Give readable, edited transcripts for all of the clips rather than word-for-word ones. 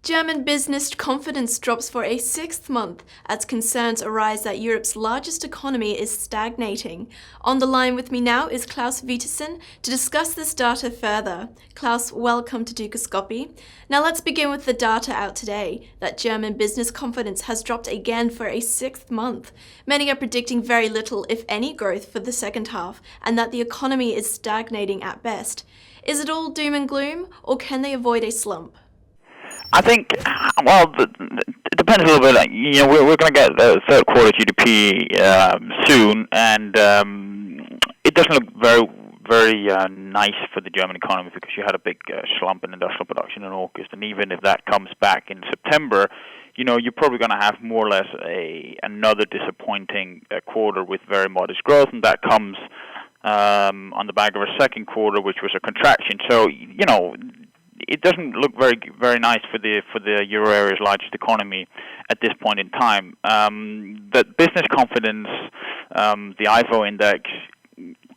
German business confidence drops for a sixth month as concerns arise that Europe's largest economy is stagnating. On the line with me now is Claus Vistesen to discuss this data further. Claus, welcome to Dukascopy. Now let's begin with the data out today, that German business confidence has dropped again for a sixth month. Many are predicting very little, if any, growth for the second half, and that the economy is stagnating at best. Is it all doom and gloom, or can they avoid a slump? I think, it depends a little bit. We're going to get the third quarter GDP soon, and it doesn't look very nice for the German economy because you had a big slump in industrial production in August, and even if that comes back in September, you're probably going to have more or less another disappointing quarter with very modest growth, and that comes on the back of a second quarter, which was a contraction. So, it doesn't look very nice for the euro area's largest economy at this point in time. The business confidence, the IFO index,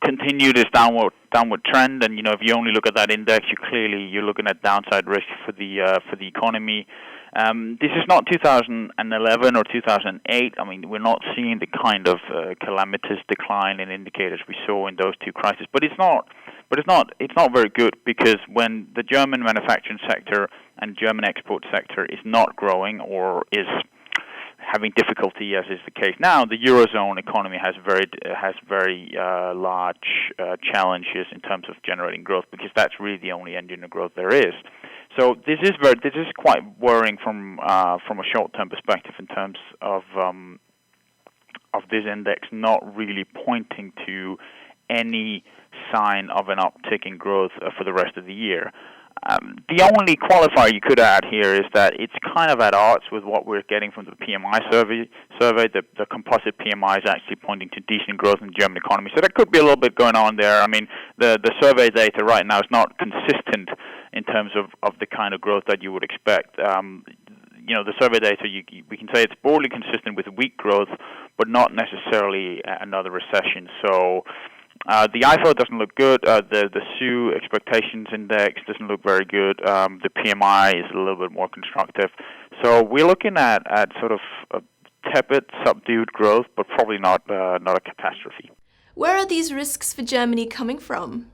continued its downward trend, and if you only look at that index, you're looking at downside risk for the economy. This is not 2011 or 2008. I mean, we're not seeing the kind of calamitous decline in indicators we saw in those two crises. But it's not very good, because when the German manufacturing sector and German export sector is not growing or is having difficulty, as is the case now, the Eurozone economy has very large challenges in terms of generating growth, because that's really the only engine of growth there is. So this is quite worrying from a short-term perspective in terms of this index not really pointing to any sign of an uptick in growth for the rest of the year. The only qualifier you could add here is that it's kind of at odds with what we're getting from the PMI survey. The composite PMI is actually pointing to decent growth in the German economy. So there could be a little bit going on there. I mean, the survey data right now is not consistent in terms of the kind of growth that you would expect. The survey data, we can say it's broadly consistent with weak growth, but not necessarily another recession. So the IFO doesn't look good. The SU expectations index doesn't look very good. The PMI is a little bit more constructive. So we're looking at sort of a tepid, subdued growth, but probably not a catastrophe. Where are these risks for Germany coming from?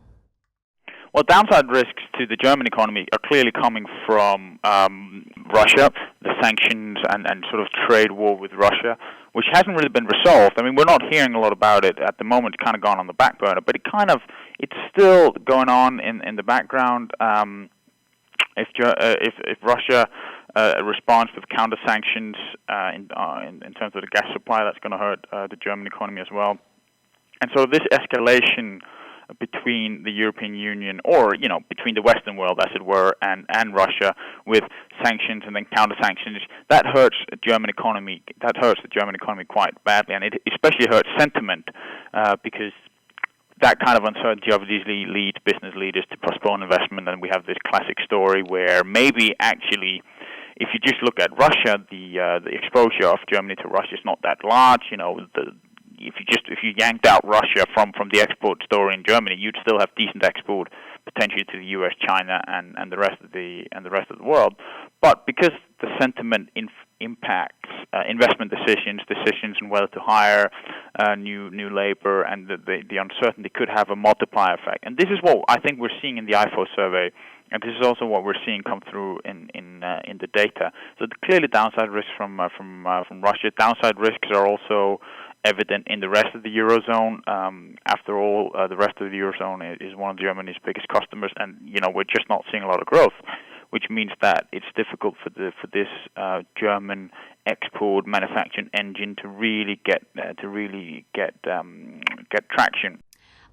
Well, downside risks to the German economy are clearly coming from Russia, the sanctions and sort of trade war with Russia, which hasn't really been resolved. I mean, we're not hearing a lot about it at the moment. It's kind of gone on the back burner, but it's still going on in the background. If Russia responds with counter sanctions in terms of the gas supply, that's going to hurt the German economy as well. And so this escalation between the European Union, or between the Western world, as it were, and Russia, with sanctions and then counter sanctions, that hurts the German economy. That hurts the German economy quite badly, and it especially hurts sentiment, because that kind of uncertainty obviously leads business leaders to postpone investment. And we have this classic story where maybe actually, if you just look at Russia, the exposure of Germany to Russia is not that large. If you yanked out Russia from the export story in Germany, you'd still have decent export potentially to the U.S., China, and the rest of the world. But because the sentiment impacts investment decisions on whether to hire new labor, and the uncertainty could have a multiplier effect. And this is what I think we're seeing in the IFO survey, and this is also what we're seeing come through in the data. So clearly, downside risks from Russia. Downside risks are also evident in the rest of the Eurozone. After all, the rest of the Eurozone is one of Germany's biggest customers, and we're just not seeing a lot of growth, which means that it's difficult for this German export manufacturing engine to really get traction.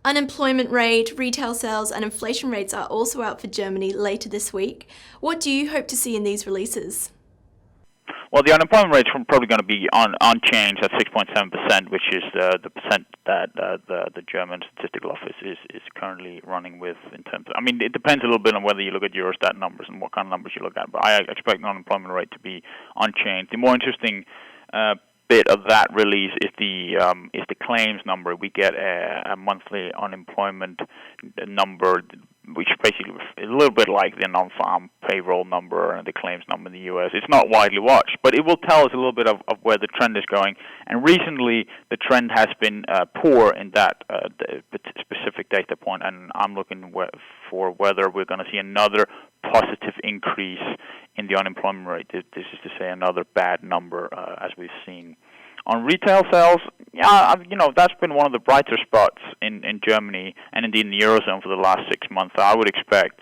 Unemployment rate, retail sales, and inflation rates are also out for Germany later this week. What do you hope to see in these releases? Well, the unemployment rate is probably going to be unchanged at 6.7%, which is the percent that the German Statistical Office is currently running with in terms of. I mean, it depends a little bit on whether you look at Eurostat numbers and what kind of numbers you look at, but I expect the unemployment rate to be unchanged. The more interesting bit of that release is the claims number. We get a monthly unemployment number, which basically a little bit like the non-farm payroll number and the claims number in the U.S. It's not widely watched, but it will tell us a little bit of where the trend is going. And recently, the trend has been poor in that specific data point, and I'm looking for whether we're going to see another positive increase in the unemployment rate. This is to say another bad number as we've seen. On retail sales, that's been one of the brighter spots in Germany and indeed in the Eurozone for the last 6 months. I would expect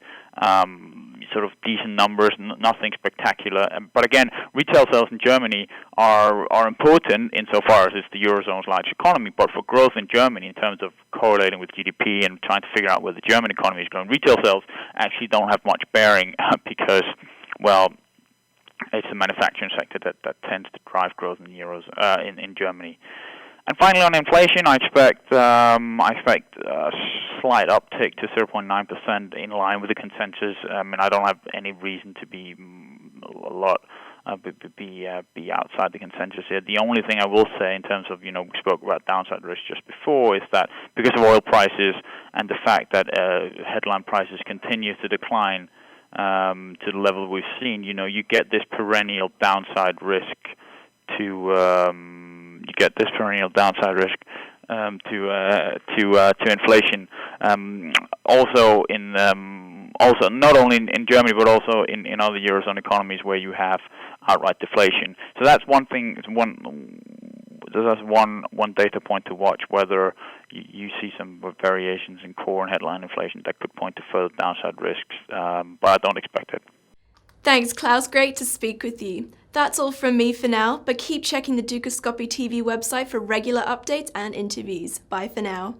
sort of decent numbers, nothing spectacular. But again, retail sales in Germany are important insofar as it's the Eurozone's largest economy. But for growth in Germany, in terms of correlating with GDP and trying to figure out where the German economy is going, retail sales actually don't have much bearing because, well, it's the manufacturing sector that tends to drive growth in the Eurozone in Germany. And finally, on inflation, I expect a slight uptick to 0.9% in line with the consensus. I don't have any reason to be outside the consensus here. The only thing I will say in terms of, we spoke about downside risk just before, is that because of oil prices and the fact that headline prices continue to decline to the level we've seen, you get this perennial downside risk to inflation. Also not only in Germany but also in other Eurozone economies where you have outright deflation. So that's one thing. That's one data point to watch, whether you see some variations in core and headline inflation that could point to further downside risks, but I don't expect it. Thanks, Klaus. Great to speak with you. That's all from me for now, but keep checking the Dukascopy TV website for regular updates and interviews. Bye for now.